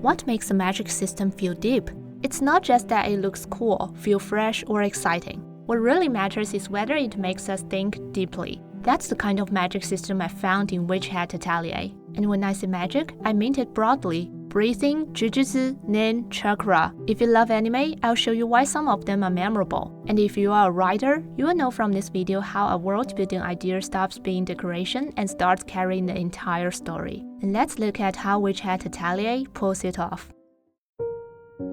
What makes a magic system feel deep? It's not just that it looks cool, feel fresh, or exciting. What really matters is whether it makes us think deeply. That's the kind of magic system I found in Witch Hat Atelier. And when I say magic, I mean it broadly. Breathing, jujutsu, nin, chakra. If you love anime, I'll show you why some of them are memorable. And if you are a writer, you will know from this video how a world-building idea stops being decoration and starts carrying the entire story. And let's look at how Witch Hat Atelier pulls it off.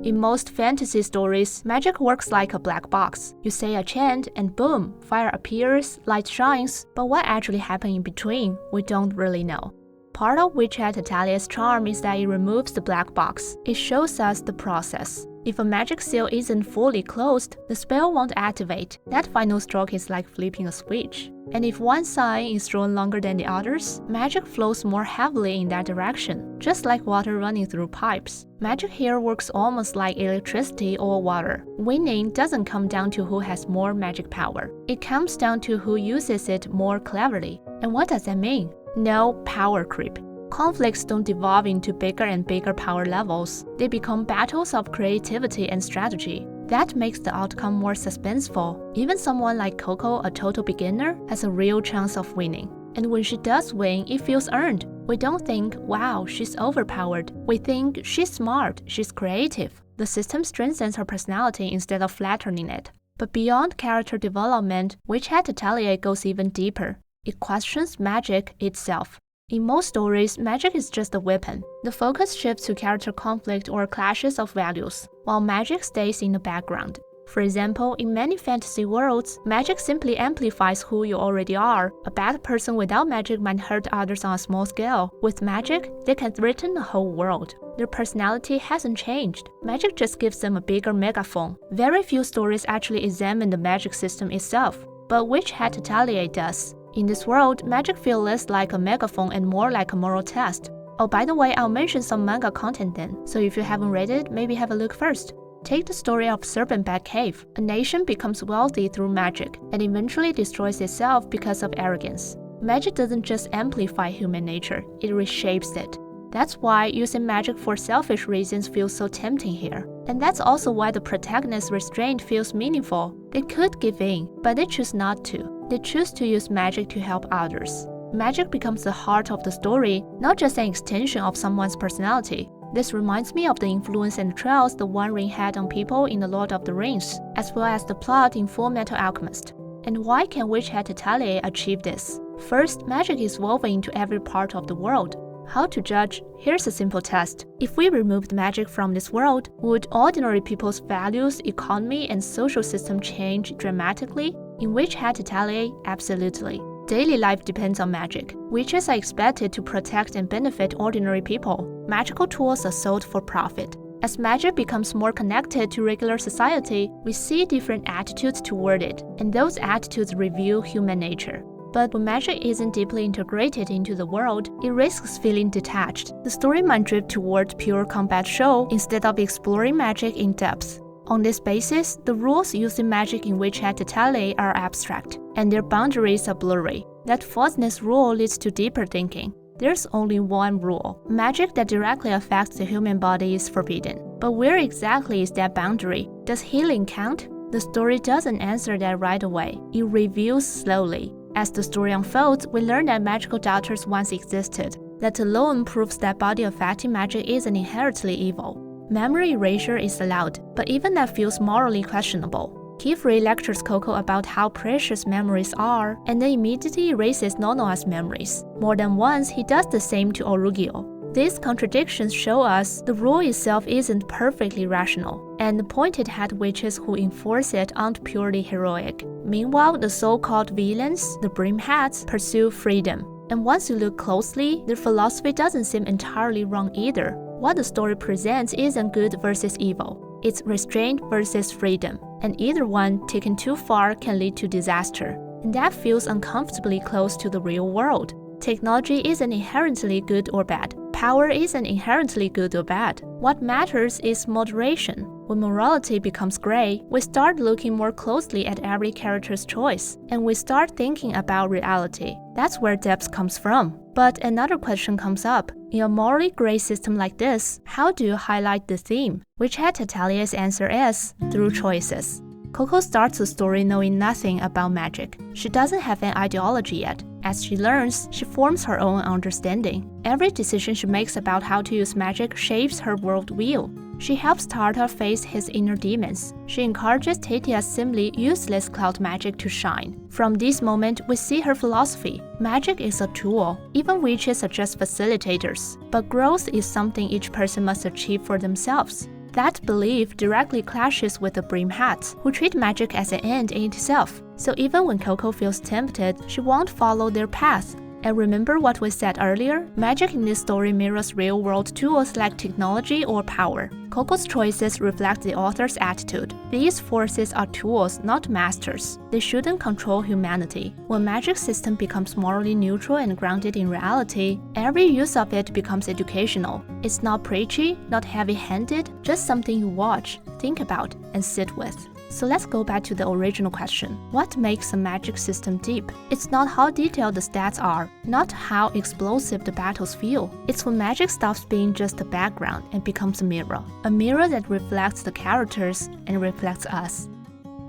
In most fantasy stories, magic works like a black box. You say a chant and boom, fire appears, light shines, but what actually happened in between, we don't really know. Part of Witch Hat Atelier's charm is that it removes the black box. It shows us the process. If a magic seal isn't fully closed, the spell won't activate. That final stroke is like flipping a switch. And if one sign is thrown longer than the others, magic flows more heavily in that direction, just like water running through pipes. Magic here works almost like electricity or water. Winning doesn't come down to who has more magic power. It comes down to who uses it more cleverly. And what does that mean? No power creep. Conflicts don't devolve into bigger and bigger power levels. They become battles of creativity and strategy. That makes the outcome more suspenseful. Even someone like Coco, a total beginner, has a real chance of winning. And when she does win, it feels earned. We don't think, wow, she's overpowered. We think, she's smart, she's creative. The system strengthens her personality instead of flattening it. But beyond character development, Witch Hat Atelier goes even deeper. It questions magic itself. In most stories, magic is just a weapon. The focus shifts to character conflict or clashes of values, while magic stays in the background. For example, in many fantasy worlds, magic simply amplifies who you already are. A bad person without magic might hurt others on a small scale. With magic, they can threaten the whole world. Their personality hasn't changed. Magic just gives them a bigger megaphone. Very few stories actually examine the magic system itself, but Witch Hat Atelier does. In this world, magic feels less like a megaphone and more like a moral test. Oh, by the way, I'll mention some manga content then, so if you haven't read it, maybe have a look first. Take the story of Serpentback Cave. A nation becomes wealthy through magic, and eventually destroys itself because of arrogance. Magic doesn't just amplify human nature, it reshapes it. That's why using magic for selfish reasons feels so tempting here. And that's also why the protagonist's restraint feels meaningful. They could give in, but they choose not to. They choose to use magic to help others. Magic becomes the heart of the story, not just an extension of someone's personality. This reminds me of the influence and trials the One Ring had on people in The Lord of the Rings, as well as the plot in Fullmetal Alchemist. And why can Witch Hat Atelier achieve this? First, magic is woven into every part of the world. How to judge? Here's a simple test. If we removed magic from this world, would ordinary people's values, economy, and social system change dramatically? In Witch Hat Atelier, absolutely. Daily life depends on magic. Witches are expected to protect and benefit ordinary people. Magical tools are sold for profit. As magic becomes more connected to regular society, we see different attitudes toward it, and those attitudes reveal human nature. But when magic isn't deeply integrated into the world, it risks feeling detached. The story might drift toward pure combat show instead of exploring magic in depth. On this basis, the rules using magic in Witch Hat Atelier are abstract, and their boundaries are blurry. That falseness rule leads to deeper thinking. There's only one rule. Magic that directly affects the human body is forbidden. But where exactly is that boundary? Does healing count? The story doesn't answer that right away. It reveals slowly. As the story unfolds, we learn that magical doctors once existed. That alone proves that body-affecting magic isn't inherently evil. Memory erasure is allowed, but even that feels morally questionable. Qifrey lectures Coco about how precious memories are, and then immediately erases Nonoa's memories. More than once, he does the same to Orugio. These contradictions show us the rule itself isn't perfectly rational, and the pointed hat witches who enforce it aren't purely heroic. Meanwhile, the so-called villains, the brim hats, pursue freedom. And once you look closely, their philosophy doesn't seem entirely wrong either. What the story presents isn't good versus evil. It's restraint versus freedom. And either one taken too far can lead to disaster. And that feels uncomfortably close to the real world. Technology isn't inherently good or bad. Power isn't inherently good or bad. What matters is moderation. When morality becomes gray, we start looking more closely at every character's choice, and we start thinking about reality. That's where depth comes from. But another question comes up. In a morally gray system like this, how do you highlight the theme? Witch Hat Atelier's answer is through choices. Coco starts the story knowing nothing about magic. She doesn't have an ideology yet. As she learns, she forms her own understanding. Every decision she makes about how to use magic shapes her worldview. She helps Tartar face his inner demons. She encourages Tatia's seemingly useless cloud magic to shine. From this moment, we see her philosophy. Magic is a tool. Even witches are just facilitators. But growth is something each person must achieve for themselves. That belief directly clashes with the Brim Hats, who treat magic as an end in itself. So even when Coco feels tempted, she won't follow their path. And remember what we said earlier? Magic in this story mirrors real-world tools like technology or power. Coco's choices reflect the author's attitude. These forces are tools, not masters. They shouldn't control humanity. When magic system becomes morally neutral and grounded in reality, every use of it becomes educational. It's not preachy, not heavy-handed, just something you watch, think about, and sit with. So let's go back to the original question. What makes a magic system deep? It's not how detailed the stats are, not how explosive the battles feel. It's when magic stops being just a background and becomes a mirror that reflects the characters and reflects us.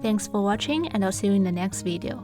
Thanks for watching, and I'll see you in the next video.